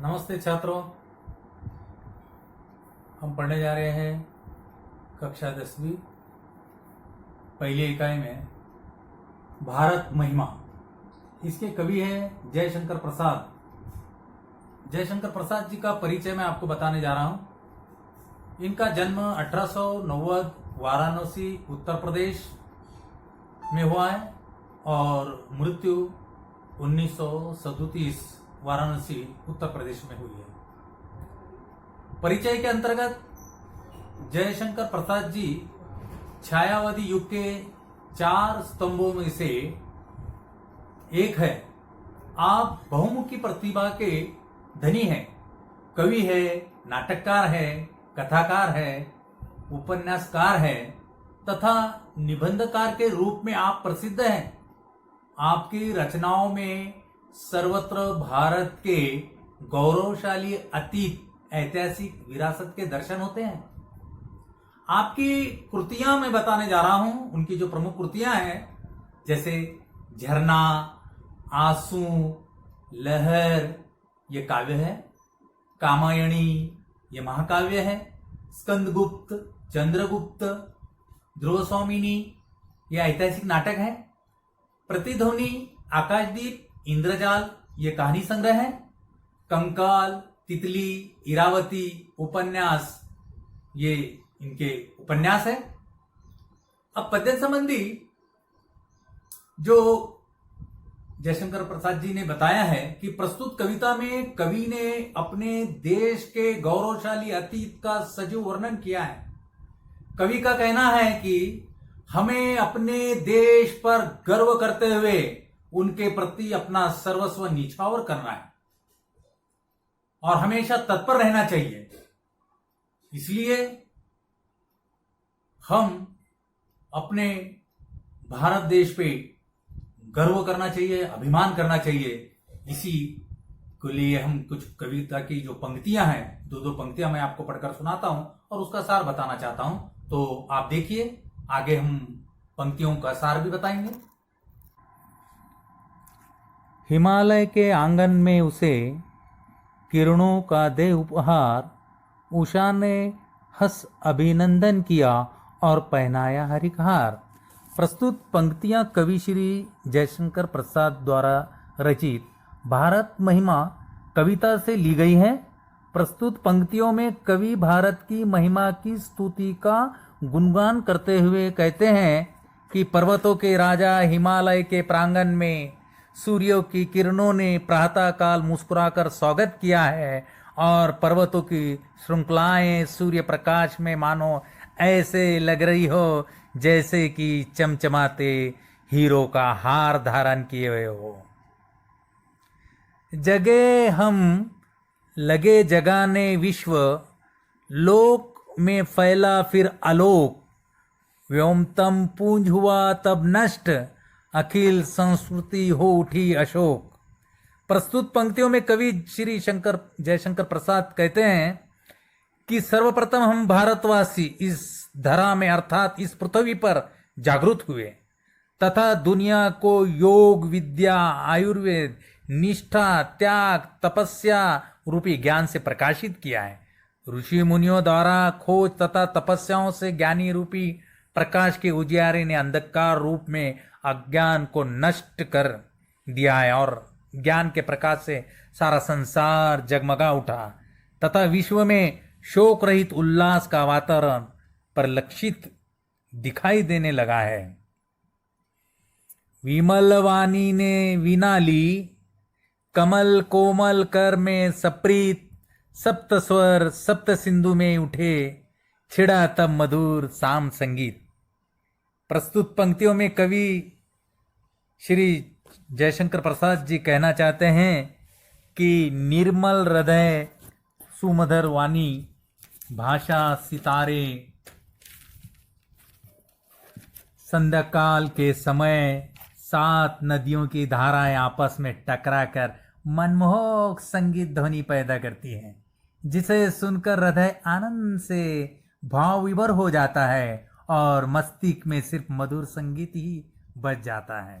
नमस्ते छात्रों, हम पढ़ने जा रहे हैं कक्षा 10वीं पहली इकाई में भारत महिमा। इसके कवि हैं जयशंकर प्रसाद। जयशंकर प्रसाद जी का परिचय मैं आपको बताने जा रहा हूं। इनका जन्म 1890 वाराणसी उत्तर प्रदेश में हुआ है और मृत्यु 1937 वाराणसी उत्तर प्रदेश में हुई है। परिचय के अंतर्गत जयशंकर प्रसाद जी छायावादी युग के 4 स्तंभों में से एक है। आप बहुमुखी प्रतिभा के धनी हैं। कवि है, नाटककार है, कथाकार है, उपन्यासकार है तथा निबंधकार के रूप में आप प्रसिद्ध हैं। आपकी रचनाओं में सर्वत्र भारत के गौरवशाली अतीत ऐतिहासिक विरासत के दर्शन होते हैं। आपकी कृतियां मैं बताने जा रहा हूं। उनकी जो प्रमुख कृतियां हैं जैसे झरना, आंसू, लहर ये काव्य है, कामायणी ये महाकाव्य है, स्कंदगुप्त, चंद्रगुप्त, ध्रुव स्वामिनी ये ऐतिहासिक नाटक है, प्रतिध्वनि, आकाशदीप, इंद्रजाल ये कहानी संग्रह है, कंकाल, तितली, इरावती उपन्यास ये इनके उपन्यास है। अब पद्य संबंधी जो जयशंकर प्रसाद जी ने बताया है कि प्रस्तुत कविता में कवि ने अपने देश के गौरवशाली अतीत का सजीव वर्णन किया है। कवि का कहना है कि हमें अपने देश पर गर्व करते हुए उनके प्रति अपना सर्वस्व निछावर करना है और हमेशा तत्पर रहना चाहिए। इसलिए हम अपने भारत देश पे गर्व करना चाहिए, अभिमान करना चाहिए। इसी के लिए हम कुछ कविता की जो पंक्तियां हैं, दो पंक्तियां मैं आपको पढ़कर सुनाता हूं और उसका सार बताना चाहता हूं। तो आप देखिए, आगे हम पंक्तियों का सार भी बताएंगे। हिमालय के आंगन में उसे किरणों का दे उपहार, उषा ने हंस अभिनंदन किया और पहनाया हरिकहार। प्रस्तुत पंक्तियां कवि श्री जयशंकर प्रसाद द्वारा रचित भारत महिमा कविता से ली गई हैं। प्रस्तुत पंक्तियों में कवि भारत की महिमा की स्तुति का गुणगान करते हुए कहते हैं कि पर्वतों के राजा हिमालय के प्रांगण में सूर्यों की किरणों ने प्रातःकाल मुस्कुराकर स्वागत किया है और पर्वतों की श्रृंखलाएं सूर्य प्रकाश में मानो ऐसे लग रही हो जैसे कि चमचमाते हीरो का हार धारण किए हुए हो। जगे हम लगे जगाने विश्व, लोक में फैला फिर आलोक, व्योमतम पूंज हुआ तब नष्ट, अखिल संस्कृति हो उठी अशोक। प्रस्तुत पंक्तियों में कवि श्री जयशंकर प्रसाद कहते हैं कि सर्वप्रथम हम भारतवासी इस धरा में अर्थात इस पृथ्वी पर जागृत हुए तथा दुनिया को योग, विद्या, आयुर्वेद, निष्ठा, त्याग, तपस्या रूपी ज्ञान से प्रकाशित किया है। ऋषि मुनियों द्वारा खोज तथा तपस्याओं से ज्ञानी रूपी प्रकाश के उजियारे ने अंधकार रूप में अज्ञान को नष्ट कर दिया है और ज्ञान के प्रकाश से सारा संसार जगमगा उठा तथा विश्व में शोक रहित उल्लास का वातावरण परिलक्षित दिखाई देने लगा है। विमल वाणी ने वीणा ली, कमल कोमल कर में सप्रीत, सप्त स्वर सप्त सिंधु में उठे, छिड़ा तब मधुर साम संगीत। प्रस्तुत पंक्तियों में कवि श्री जयशंकर प्रसाद जी कहना चाहते हैं कि निर्मल हृदय, सुमधुर वाणी, भाषा सितारे, संध्याकाल के समय 7 नदियों की धाराएं आपस में टकराकर मनमोहक संगीत ध्वनि पैदा करती हैं, जिसे सुनकर हृदय आनंद से भाव विभोर हो जाता है और मस्तिष्क में सिर्फ मधुर संगीत ही बज जाता है।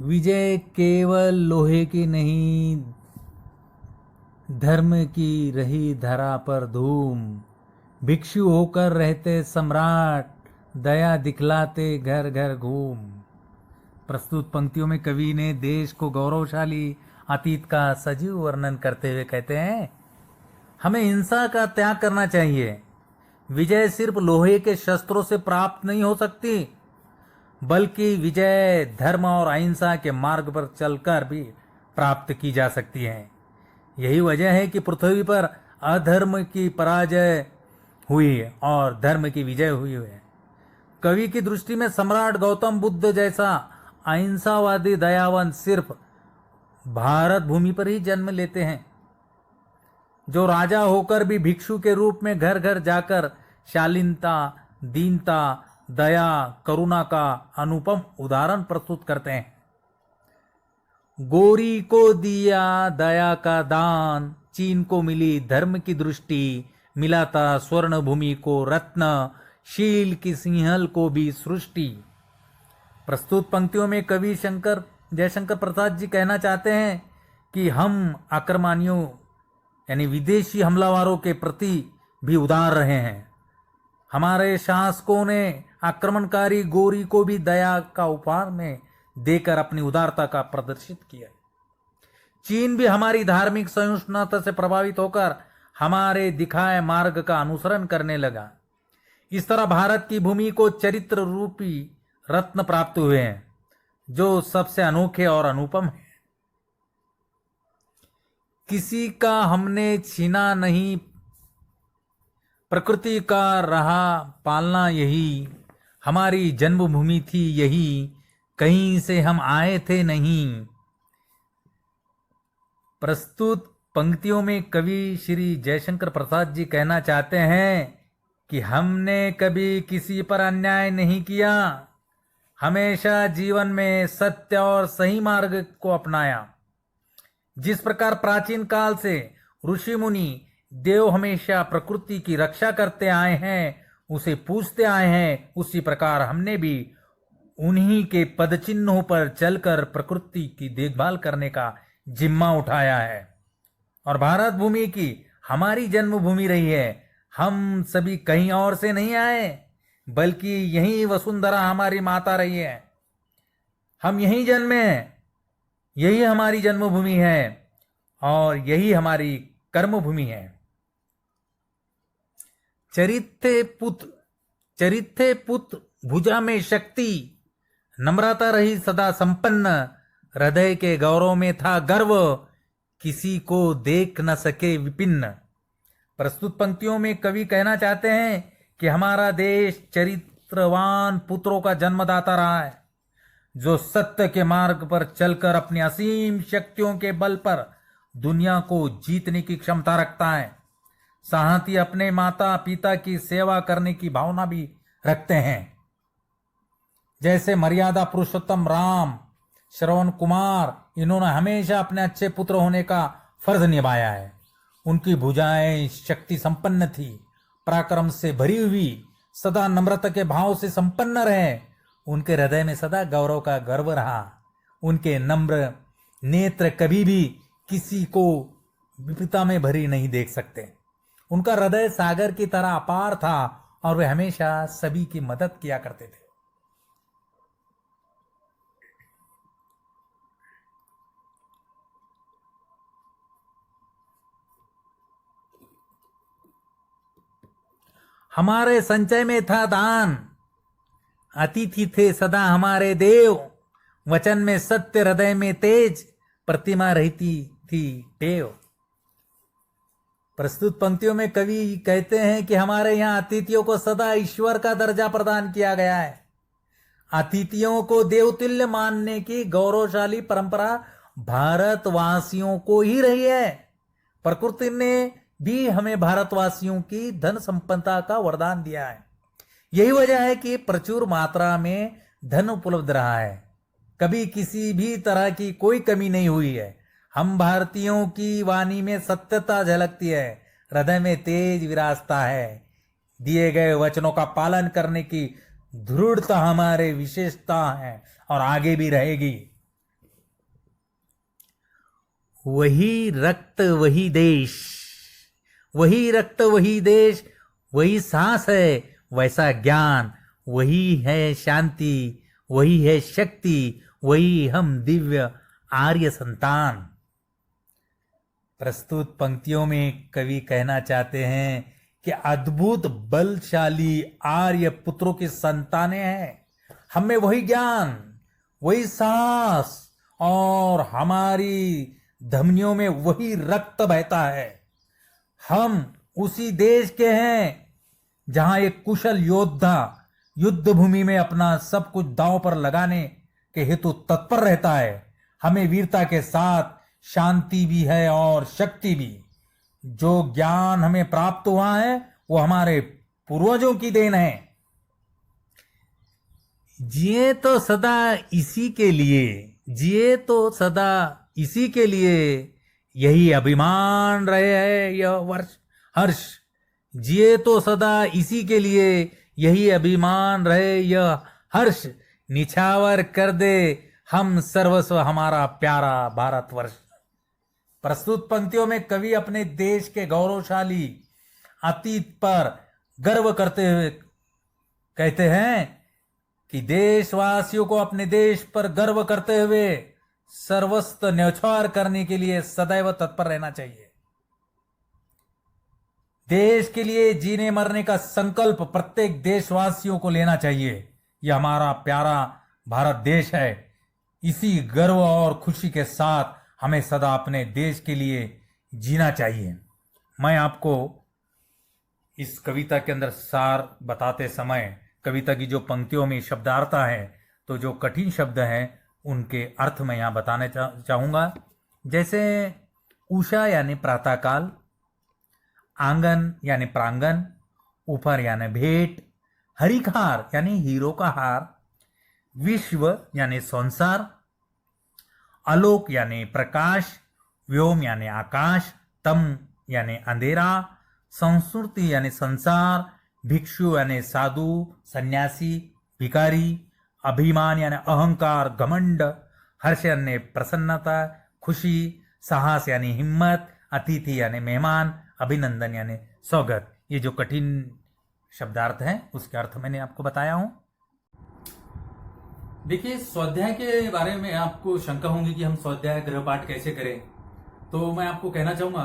विजय केवल लोहे की नहीं, धर्म की रही धरा पर धूम। भिक्षु होकर रहते सम्राट, दया दिखलाते घर घर घूम। प्रस्तुत पंक्तियों में कवि ने देश को गौरवशाली अतीत का सजीव वर्णन करते हुए कहते हैं, हमें हिंसा का त्याग करना चाहिए। विजय सिर्फ लोहे के शस्त्रों से प्राप्त नहीं हो सकती, बल्कि विजय धर्म और अहिंसा के मार्ग पर चलकर भी प्राप्त की जा सकती है। यही वजह है कि पृथ्वी पर अधर्म की पराजय हुई और धर्म की विजय हुई है। कवि की दृष्टि में सम्राट गौतम बुद्ध जैसा अहिंसावादी दयावान सिर्फ भारत भूमि पर ही जन्म लेते हैं, जो राजा होकर भी भिक्षु के रूप में घर घर जाकर शालीनता, दीनता, दया, करुणा का अनुपम उदाहरण प्रस्तुत करते हैं। गोरी को दिया दया का दान, चीन को मिली धर्म की दृष्टि, मिला था स्वर्ण भूमि को रत्न, शील की सिंहल को भी सृष्टि। प्रस्तुत पंक्तियों में कवि जयशंकर प्रसाद जी कहना चाहते हैं कि हम आक्रमणियों यानी विदेशी हमलावरों के प्रति भी उदार रहे हैं। हमारे शासकों ने आक्रमणकारी गोरी को भी दया का उपहार में देकर अपनी उदारता का प्रदर्शित किया। चीन भी हमारी धार्मिक सहिष्णुता से प्रभावित होकर हमारे दिखाए मार्ग का अनुसरण करने लगा। इस तरह भारत की भूमि को चरित्र रूपी रत्न प्राप्त हुए हैं, जो सबसे अनोखे और अनुपम है। किसी का हमने छीना नहीं, प्रकृति का रहा पालना यही, हमारी जन्मभूमि थी यही, कहीं से हम आए थे नहीं। प्रस्तुत पंक्तियों में कवि श्री जयशंकर प्रसाद जी कहना चाहते हैं कि हमने कभी किसी पर अन्याय नहीं किया, हमेशा जीवन में सत्य और सही मार्ग को अपनाया। जिस प्रकार प्राचीन काल से ऋषि मुनि देव हमेशा प्रकृति की रक्षा करते आए हैं, उसे पूजते आए हैं, उसी प्रकार हमने भी उन्हीं के पदचिन्हों पर चलकर प्रकृति की देखभाल करने का जिम्मा उठाया है। और भारत भूमि की हमारी जन्मभूमि रही है। हम सभी कहीं और से नहीं आए, बल्कि यही वसुंधरा हमारी माता रही है। हम यहीं जन्मे हैं, यही हमारी जन्मभूमि है और यही हमारी कर्मभूमि है। चरिथे पुत्र भुजा में शक्ति, नम्रता रही सदा संपन्न, हृदय के गौरव में था गर्व, किसी को देख न सके विपिन्न। प्रस्तुत पंक्तियों में कवि कहना चाहते हैं कि हमारा देश चरित्रवान पुत्रों का जन्मदाता रहा है, जो सत्य के मार्ग पर चलकर अपनी असीम शक्तियों के बल पर दुनिया को जीतने की क्षमता रखता है। साथ ही अपने माता पिता की सेवा करने की भावना भी रखते हैं। जैसे मर्यादा पुरुषोत्तम राम, श्रवण कुमार, इन्होंने हमेशा अपने अच्छे पुत्र होने का फर्ज निभाया है। उनकी भुजाएं शक्ति संपन्न थी, पराक्रम से भरी हुई, सदा नम्रता के भाव से संपन्न रहे। उनके हृदय में सदा गौरव का गर्व रहा। उनके नम्र नेत्र कभी भी किसी को विपदा में भरी नहीं देख सकते। उनका हृदय सागर की तरह अपार था और वे हमेशा सभी की मदद किया करते थे। हमारे संचय में था दान, अतिथि थे सदा हमारे देव, वचन में सत्य हृदय में तेज, प्रतिमा रहती थी टेव। प्रस्तुत पंक्तियों में कवि कहते हैं कि हमारे यहाँ अतिथियों को सदा ईश्वर का दर्जा प्रदान किया गया है। अतिथियों को देवतुल्य मानने की गौरवशाली परंपरा भारतवासियों को ही रही है। प्रकृति ने भी हमें भारतवासियों की धन संपन्नता का वरदान दिया है। यही वजह है कि प्रचुर मात्रा में धन उपलब्ध रहा है, कभी किसी भी तरह की कोई कमी नहीं हुई है। हम भारतीयों की वाणी में सत्यता झलकती है, हृदय में तेज विराजता है। दिए गए वचनों का पालन करने की दृढ़ता हमारे विशेषता है और आगे भी रहेगी। वही रक्त वही देश, वही रक्त वही देश, वही सांस है वैसा ज्ञान, वही है शांति, वही है शक्ति, वही हम दिव्य आर्य संतान। प्रस्तुत पंक्तियों में कवि कहना चाहते हैं कि अद्भुत बलशाली आर्य पुत्रों की संतानें हैं। हमें वही ज्ञान, वही साहस और हमारी धमनियों में वही रक्त बहता है। हम उसी देश के हैं जहां एक कुशल योद्धा युद्ध भूमि में अपना सब कुछ दांव पर लगाने के हेतु तत्पर रहता है। हमें वीरता के साथ शांति भी है और शक्ति भी। जो ज्ञान हमें प्राप्त हुआ है वो हमारे पूर्वजों की देन है। जिए तो सदा इसी के लिए, जिए तो सदा इसी के लिए, यही अभिमान रहे है यह हर्ष। जिए तो सदा इसी के लिए, यही अभिमान रहे यह हर्ष। निछावर कर दे हम सर्वस्व हमारा प्यारा भारतवर्ष। प्रस्तुत पंक्तियों में कवि अपने देश के गौरवशाली अतीत पर गर्व करते हुए कहते हैं कि देशवासियों को अपने देश पर गर्व करते हुए सर्वस्व न्यौछावर करने के लिए सदैव तत्पर रहना चाहिए। देश के लिए जीने मरने का संकल्प प्रत्येक देशवासियों को लेना चाहिए। यह हमारा प्यारा भारत देश है। इसी गर्व और खुशी के साथ हमें सदा अपने देश के लिए जीना चाहिए। मैं आपको इस कविता के अंदर सार बताते समय कविता की जो पंक्तियों में शब्दार्थ है, तो जो कठिन शब्द हैं उनके अर्थ मैं यहाँ बताने चाहूँगा। जैसे उषा यानी प्रातःकाल, आंगन यानी प्रांगण, ऊपर यानी भेंट, हरिखार यानी हीरो का हार, विश्व यानी संसार, आलोक यानी प्रकाश, व्योम यानी आकाश, तम यानी अंधेरा, संस्कृति यानी संसार, भिक्षु यानी साधु, सन्यासी, भिखारी, अभिमान यानी अहंकार, घमंड, हर्ष यानी प्रसन्नता, खुशी, साहस यानी हिम्मत, अतिथि यानी मेहमान, अभिनंदन यानी स्वागत। ये जो कठिन शब्दार्थ हैं उसके अर्थ मैंने आपको बताया हूं। देखिए, स्वाध्याय के बारे में आपको शंका होगी कि हम स्वाध्याय गृहपाठ कैसे करें। तो मैं आपको कहना चाहूंगा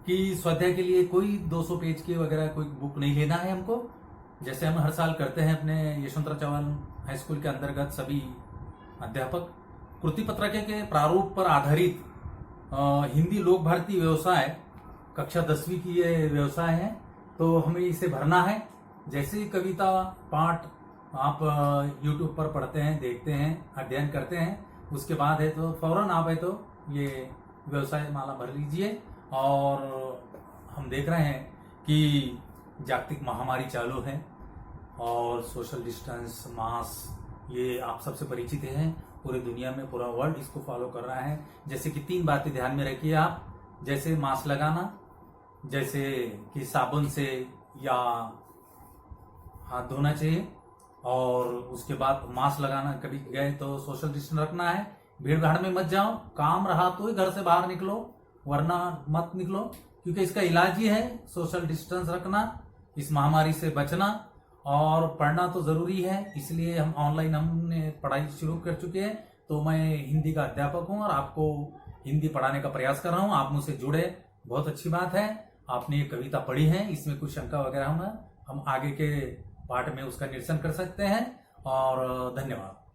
कि स्वाध्याय के लिए कोई 200 पेज की वगैरह कोई बुक नहीं लेना है हमको। जैसे हम हर साल करते हैं अपने यशवंतराव चव्हाण हाई स्कूल के अंतर्गत सभी अध्यापक कृति पत्रिका के प्रारूप पर आधारित हिंदी लोक भारती व्यवसाय कक्षा 10वीं की ये व्यवसाय है, तो हमें इसे भरना है। जैसे कविता पाठ आप YouTube पर पढ़ते हैं, देखते हैं, अध्ययन करते हैं, उसके बाद है तो फौरन आप है तो ये व्यवसाय माला भर लीजिए। और हम देख रहे हैं कि जागतिक महामारी चालू है और सोशल डिस्टेंस, मास्क, ये आप सबसे परिचित हैं। पूरी दुनिया में पूरा वर्ल्ड इसको फॉलो कर रहा है। जैसे कि 3 बातें ध्यान में रखिए आप, जैसे मास्क लगाना, जैसे कि साबुन से या हाथ धोना चाहिए, और उसके बाद मास्क लगाना, कभी गए तो सोशल डिस्टेंस रखना है, भीड़ भाड़ में मत जाओ, काम रहा तो ही घर से बाहर निकलो, वरना मत निकलो, क्योंकि इसका इलाज ही है सोशल डिस्टेंस रखना, इस महामारी से बचना। और पढ़ना तो जरूरी है, इसलिए हम ऑनलाइन हमने पढ़ाई शुरू कर चुके हैं। तो मैं हिंदी का अध्यापक हूं और आपको हिंदी पढ़ाने का प्रयास कर रहा हूं। आप मुझसे जुड़े, बहुत अच्छी बात है। आपने ये कविता पढ़ी है, इसमें कुछ शंका वगैरह होना, हम आगे के पाठ में उसका निरसन कर सकते हैं। और धन्यवाद।